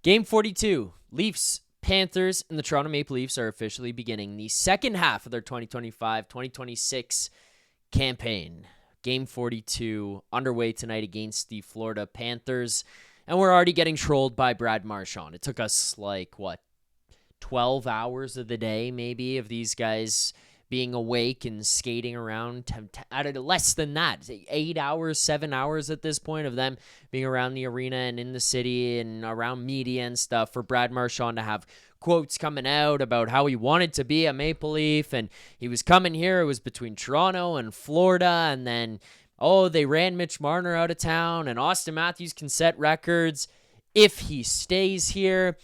Game 42, Leafs, Panthers, and the Toronto Maple Leafs are officially beginning the second half of their 2025-2026 campaign. Game 42 underway tonight against the Florida Panthers, and we're already getting trolled by Brad Marchand. It took us 12 hours of the day maybe of these guys being awake and skating around. Less than that, 8 hours, 7 hours at this point of them being around the arena and in the city and around media and stuff for Brad Marchand to have quotes coming out about how he wanted to be a Maple Leaf and he was coming here. It was between Toronto and Florida, and then they ran Mitch Marner out of town and Auston Matthews can set records if he stays here.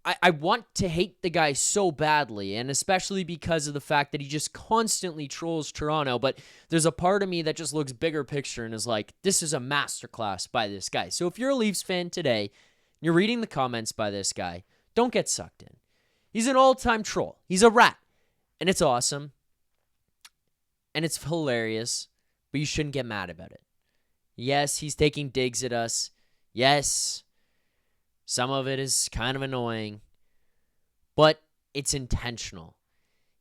I want to hate the guy so badly, and especially because of the fact that he just constantly trolls Toronto, but there's a part of me that just looks bigger picture and is like, this is a masterclass by this guy. So if you're a Leafs fan today, you're reading the comments by this guy, don't get sucked in. He's an all-time troll. He's a rat, and it's awesome, and it's hilarious, but you shouldn't get mad about it. Yes, he's taking digs at us. Yes, some of it is kind of annoying, but it's intentional.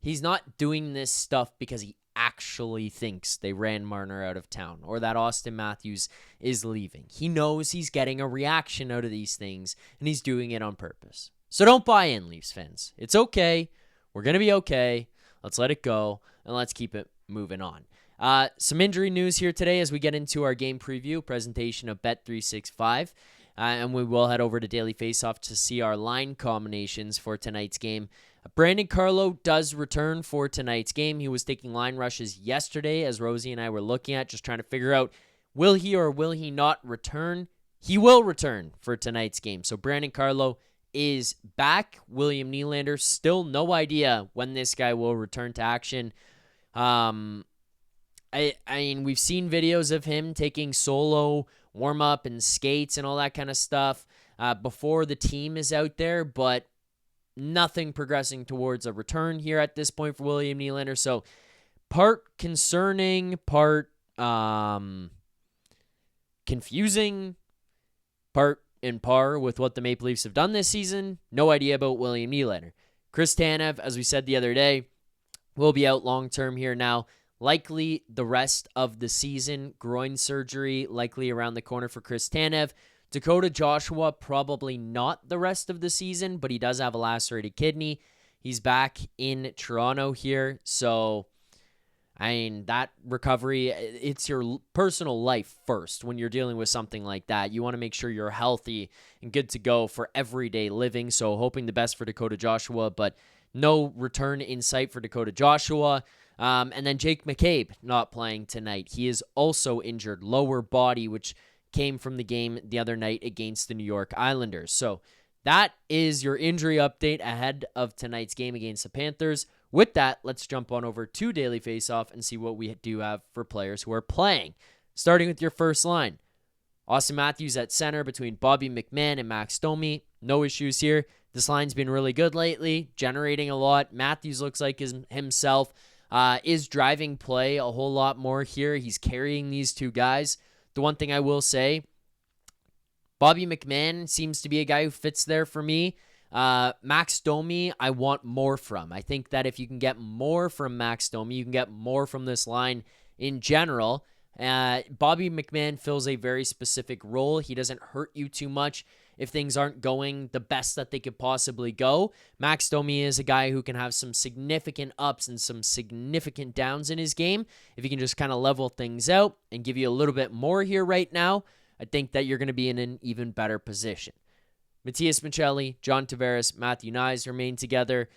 He's not doing this stuff because he actually thinks they ran Marner out of town or that Auston Matthews is leaving. He knows he's getting a reaction out of these things, and he's doing it on purpose. So don't buy in, Leafs fans. It's okay. We're going to be okay. Let's let it go, and let's keep it moving on. Some injury news here today as we get into our game preview presentation of Bet365. And we will head over to Daily Faceoff to see our line combinations for tonight's game. Brandon Carlo does return for tonight's game. He was taking line rushes yesterday, as Rosie and I were looking at, just trying to figure out, will he or will he not return? He will return for tonight's game. So Brandon Carlo is back. William Nylander, still no idea when this guy will return to action. I mean, we've seen videos of him taking solo warm-up and skates and all that kind of stuff before the team is out there, but nothing progressing towards a return here at this point for William Nylander. So part concerning, part confusing, part in par with what the Maple Leafs have done this season. No idea about William Nylander. Chris Tanev, as we said the other day, will be out long-term here now. Likely the rest of the season. Groin surgery likely around the corner for Chris Tanev. Dakota Joshua, probably not the rest of the season, but he does have a lacerated kidney. He's back in Toronto here. So, that recovery, it's your personal life first when you're dealing with something like that. You want to make sure you're healthy and good to go for everyday living. So, hoping the best for Dakota Joshua, but no return in sight for Dakota Joshua. And then Jake McCabe not playing tonight. He is also injured, lower body, which came from the game the other night against the New York Islanders. So that is your injury update ahead of tonight's game against the Panthers. With that, let's jump on over to Daily Faceoff and see what we do have for players who are playing. Starting with your first line. Auston Matthews at center between Bobby McMann and Max Domi. No issues here. This line's been really good lately, generating a lot. Matthews looks like himself. Is driving play a whole lot more here. He's carrying these two guys. The one thing I will say, Bobby McMann seems to be a guy who fits there for me. Max Domi, I want more from. I think that if you can get more from Max Domi, you can get more from this line in general. Bobby McMann fills a very specific role. He doesn't hurt you too much if things aren't going the best that they could possibly go. Max Domi is a guy who can have some significant ups and some significant downs in his game. If he can just kind of level things out and give you a little bit more here right now, I think that you're going to be in an even better position. Matias Maccelli, John Tavares, Matthew Knies remain together.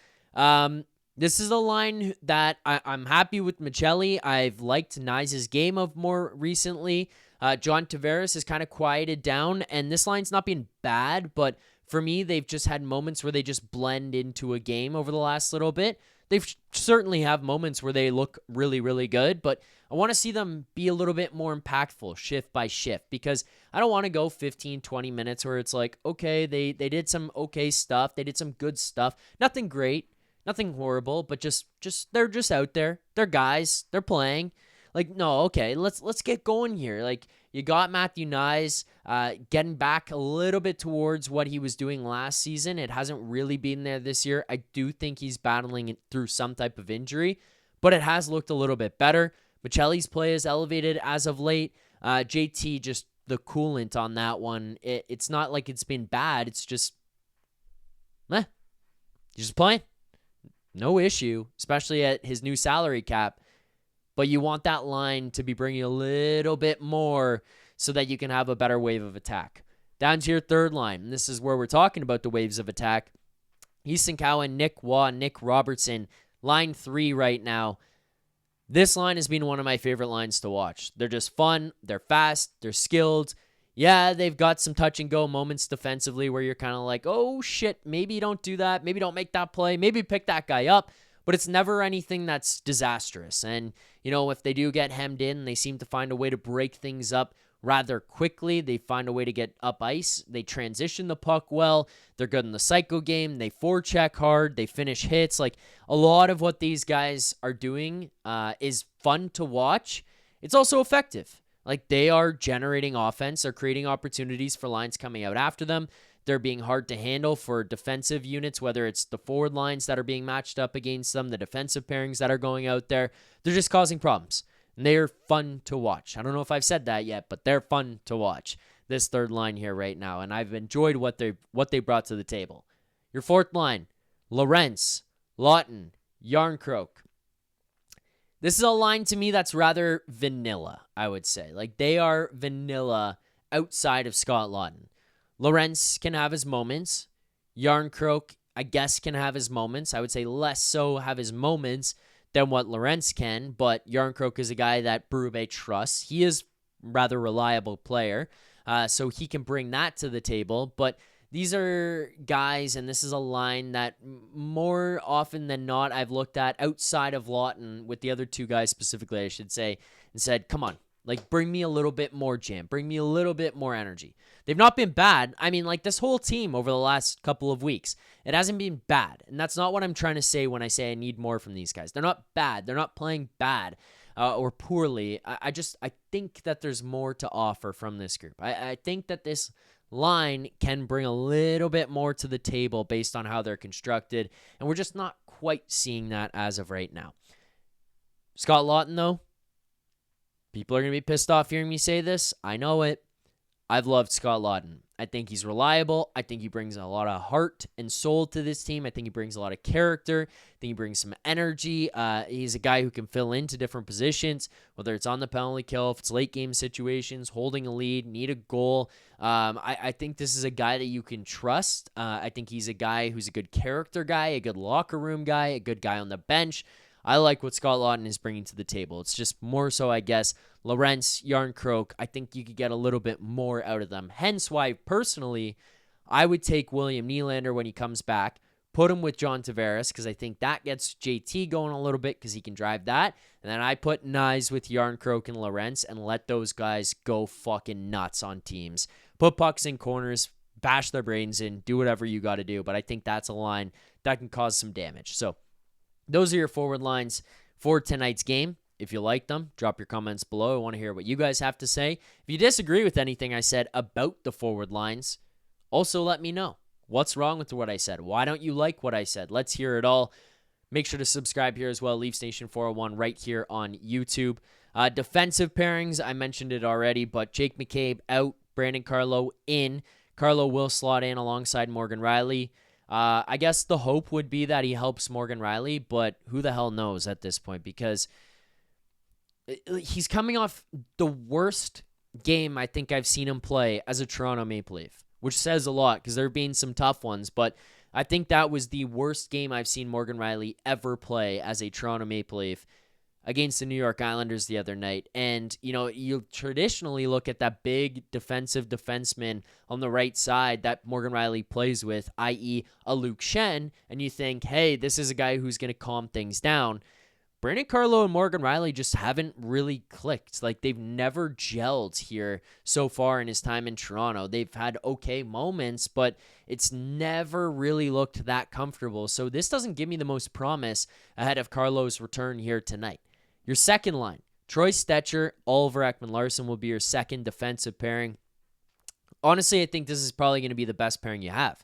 This is a line that I'm happy with Maccelli. I've liked Knies' game of more recently. John Tavares has kind of quieted down, and this line's not been bad, but for me, they've just had moments where they just blend into a game over the last little bit. They've certainly have moments where they look really, really good, but I want to see them be a little bit more impactful shift by shift, because I don't want to go 15, 20 minutes where it's like, okay, they did some okay stuff. They did some good stuff. Nothing great, nothing horrible, but just they're just out there. They're guys. They're playing. Like, no, okay, let's get going here. Like, You got Matthew Nyes getting back a little bit towards what he was doing last season. It hasn't really been there this year. I do think he's battling through some type of injury, but it has looked a little bit better. Michelli's play is elevated as of late. JT, just the coolant on that one. It's not like it's been bad. It's just, you're just playing. No issue, especially at his new salary cap. But you want that line to be bringing a little bit more so that you can have a better wave of attack. Down to your third line, and this is where we're talking about the waves of attack. Easton Cowan, Nick Waugh, Nick Robertson, line 3 right now. This line has been one of my favorite lines to watch. They're just fun, they're fast, they're skilled. Yeah, they've got some touch and go moments defensively where you're kind of like, oh shit, maybe don't do that, maybe don't make that play, maybe pick that guy up. But it's never anything that's disastrous. And, if they do get hemmed in, they seem to find a way to break things up rather quickly. They find a way to get up ice. They transition the puck well. They're good in the cycle game. They forecheck hard. They finish hits. Like, a lot of what these guys are doing is fun to watch. It's also effective. Like, they are generating offense. They're creating opportunities for lines coming out after them. They're being hard to handle for defensive units, whether it's the forward lines that are being matched up against them, the defensive pairings that are going out there. They're just causing problems. And they're fun to watch. I don't know if I've said that yet, but they're fun to watch, this third line here right now. And I've enjoyed what they brought to the table. Your fourth line, Lorentz, Lawton, Yarncroke. This is a line to me that's rather vanilla, I would say. Like, they are vanilla outside of Scott Lawton. Lorentz can have his moments. Yarncroke, I guess, can have his moments. I would say less so have his moments than what Lorentz can, but Yarncroke is a guy that Berube trusts. He is a rather reliable player, so he can bring that to the table. But these are guys, and this is a line that more often than not I've looked at outside of Lawton with the other two guys specifically, I should say, and said, come on, like, bring me a little bit more jam. Bring me a little bit more energy. They've not been bad. I mean, like, this whole team over the last couple of weeks, it hasn't been bad. And that's not what I'm trying to say when I say I need more from these guys. They're not bad. They're not playing bad or poorly. I think that there's more to offer from this group. I think that this line can bring a little bit more to the table based on how they're constructed. And we're just not quite seeing that as of right now. Scott Lawton, though, people are going to be pissed off hearing me say this. I know it. I've loved Scott Lawton. I think he's reliable. I think he brings a lot of heart and soul to this team. I think he brings a lot of character. I think he brings some energy. He's a guy who can fill into different positions, whether it's on the penalty kill, if it's late game situations, holding a lead, need a goal. I think this is a guy that you can trust. I think he's a guy who's a good character guy, a good locker room guy, a good guy on the bench. I like what Scott Lawton is bringing to the table. It's just more so, I guess, Lorentz, Yarncroke, I think you could get a little bit more out of them. Hence why, personally, I would take William Nylander when he comes back, put him with John Tavares, because I think that gets JT going a little bit because he can drive that. And then I put Nyes with Yarncroke and Lorentz and let those guys go fucking nuts on teams. Put pucks in corners, bash their brains in, do whatever you got to do. But I think that's a line that can cause some damage. So those are your forward lines for tonight's game. If you like them, drop your comments below. I want to hear what you guys have to say. If you disagree with anything I said about the forward lines, also let me know. What's wrong with what I said? Why don't you like what I said? Let's hear it all. Make sure to subscribe here as well. Leaf Station 401 right here on YouTube. Defensive pairings, I mentioned it already, but Jake McCabe out, Brandon Carlo in. Carlo will slot in alongside Morgan Rielly. I guess the hope would be that he helps Morgan Rielly, but who the hell knows at this point, because he's coming off the worst game I think I've seen him play as a Toronto Maple Leaf, which says a lot because there have been some tough ones, but I think that was the worst game I've seen Morgan Rielly ever play as a Toronto Maple Leaf against the New York Islanders the other night. And, you traditionally look at that big defensive defenseman on the right side that Morgan Rielly plays with, i.e. a Luke Schenn, and you think, hey, this is a guy who's going to calm things down. Brandon Carlo and Morgan Rielly just haven't really clicked. Like, they've never gelled here so far in his time in Toronto. They've had okay moments, but it's never really looked that comfortable. So this doesn't give me the most promise ahead of Carlo's return here tonight. Your second line, Troy Stecher, Oliver Ekman-Larsson will be your second defensive pairing. Honestly, I think this is probably going to be the best pairing you have.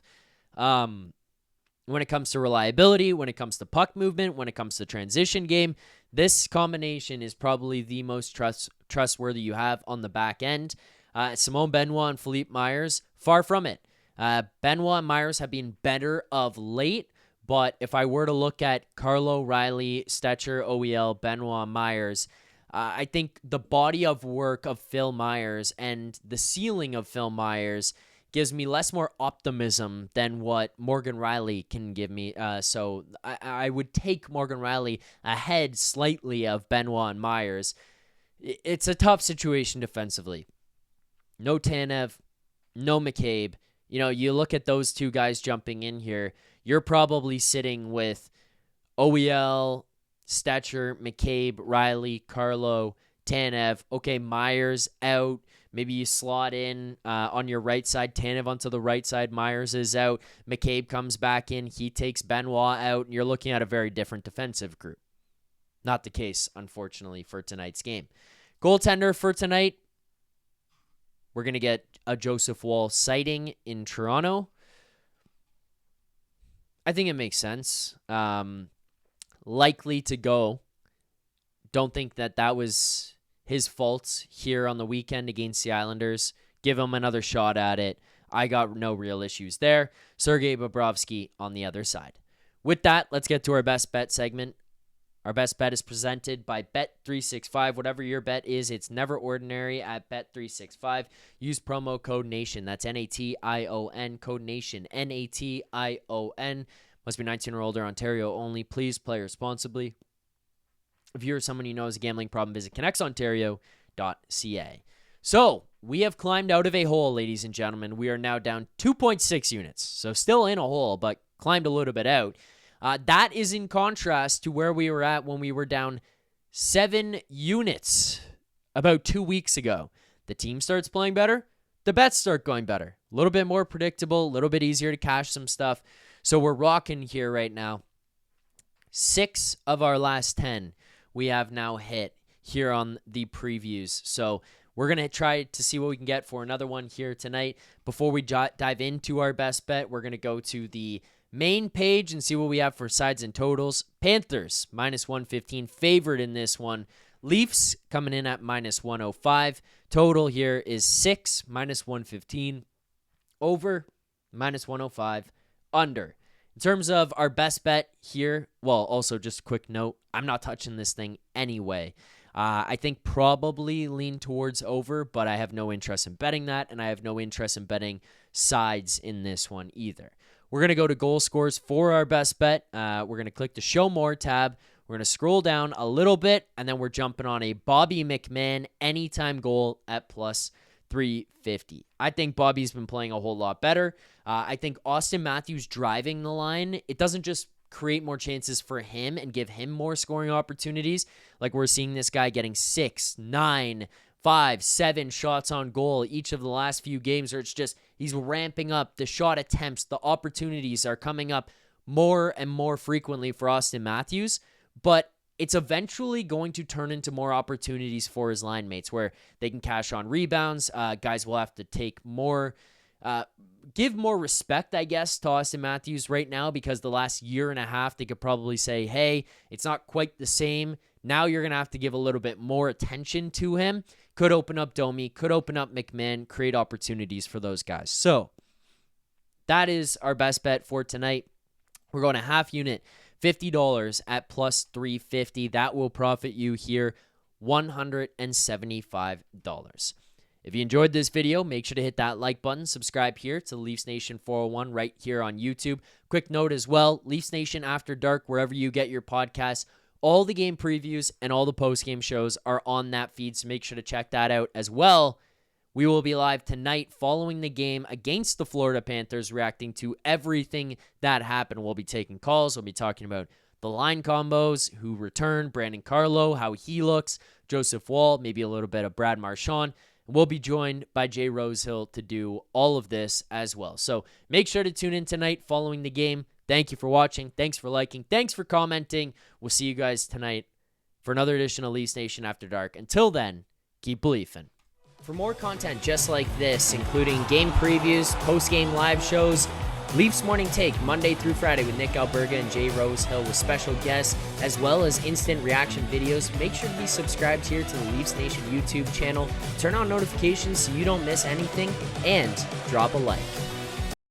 When it comes to reliability, when it comes to puck movement, when it comes to transition game, this combination is probably the most trustworthy you have on the back end. Simone Benoit and Philippe Myers, far from it. Benoit and Myers have been better of late, but if I were to look at Carlo, Rielly, Stecher, OEL, Benoit, Myers, I think the body of work of Phil Myers and the ceiling of Phil Myers gives me more optimism than what Morgan Rielly can give me. So I would take Morgan Rielly ahead slightly of Benoit and Myers. It's a tough situation defensively. No Tanev, no McCabe. You look at those two guys jumping in here, you're probably sitting with OEL, Stecher, McCabe, Rielly, Carlo, Tanev. Okay, Myers out. Maybe you slot in on your right side, Tanev onto the right side, Myers is out. McCabe comes back in, he takes Benoit out, and you're looking at a very different defensive group. Not the case, unfortunately, for tonight's game. Goaltender for tonight, we're going to get a Joseph Woll sighting in Toronto. I think it makes sense. Likely to go. Don't think that was his fault here on the weekend against the Islanders. Give him another shot at it. I got no real issues there. Sergei Bobrovsky on the other side. With that, let's get to our best bet segment. Our best bet is presented by Bet365. Whatever your bet is, it's never ordinary at Bet365. Use promo code NATION. That's NATION, code NATION, NATION. Must be 19 or older, Ontario only. Please play responsibly. If you're someone you know has a gambling problem, visit connectsontario.ca. So, we have climbed out of a hole, ladies and gentlemen. We are now down 2.6 units. So, still in a hole, but climbed a little bit out. That is in contrast to where we were at when we were down 7 units about 2 weeks ago. The team starts playing better. The bets start going better. A little bit more predictable, a little bit easier to cash some stuff. So we're rocking here right now. 6 of our last 10 we have now hit here on the previews. So we're going to try to see what we can get for another one here tonight. Before we dive into our best bet, we're going to go to the main page and see what we have for sides and totals. Panthers, -115, favored in this one. Leafs coming in at -105. Total here is 6, -115. Over, -105. Under. In terms of our best bet here, well, also just a quick note, I'm not touching this thing anyway. I think probably lean towards over, but I have no interest in betting that, and I have no interest in betting sides in this one either. We're going to go to goal scores for our best bet. We're going to click the Show More tab. We're going to scroll down a little bit, and then we're jumping on a Bobby McMann anytime goal at +350. I think Bobby's been playing a whole lot better. I think Auston Matthews driving the line, it doesn't just create more chances for him and give him more scoring opportunities. Like we're seeing this guy getting 6, 9, 5, 7 shots on goal each of the last few games, or it's just he's ramping up the shot attempts. The opportunities are coming up more and more frequently for Auston Matthews, but it's eventually going to turn into more opportunities for his line mates where they can cash on rebounds. Guys will have to take more, give more respect, I guess, to Auston Matthews right now, because the last year and a half, they could probably say, hey, it's not quite the same. Now you're going to have to give a little bit more attention to him. Could open up Domi, could open up McMahon, create opportunities for those guys. So that is our best bet for tonight. We're going a half unit, $50 at +350. That will profit you here $175. If you enjoyed this video, make sure to hit that like button. Subscribe here to Leafs Nation 401 right here on YouTube. Quick note as well, Leafs Nation After Dark, wherever you get your podcasts, all the game previews and all the post-game shows are on that feed, so make sure to check that out as well. We will be live tonight following the game against the Florida Panthers, reacting to everything that happened. We'll be taking calls. We'll be talking about the line combos, who returned, Brandon Carlo, how he looks, Joseph Woll, maybe a little bit of Brad Marchand. We'll be joined by Jay Rosehill to do all of this as well. So make sure to tune in tonight following the game. Thank you for watching. Thanks for liking. Thanks for commenting. We'll see you guys tonight. for another edition of Leafs Nation After Dark. Until then, keep believing. For more content just like this, including game previews, post-game live shows, Leafs Morning Take, Monday through Friday with Nick Alberga and Jay Rosehill with special guests, as well as instant reaction videos. Make sure to be subscribed here to the Leafs Nation YouTube channel. Turn on notifications so you don't miss anything, and drop a like.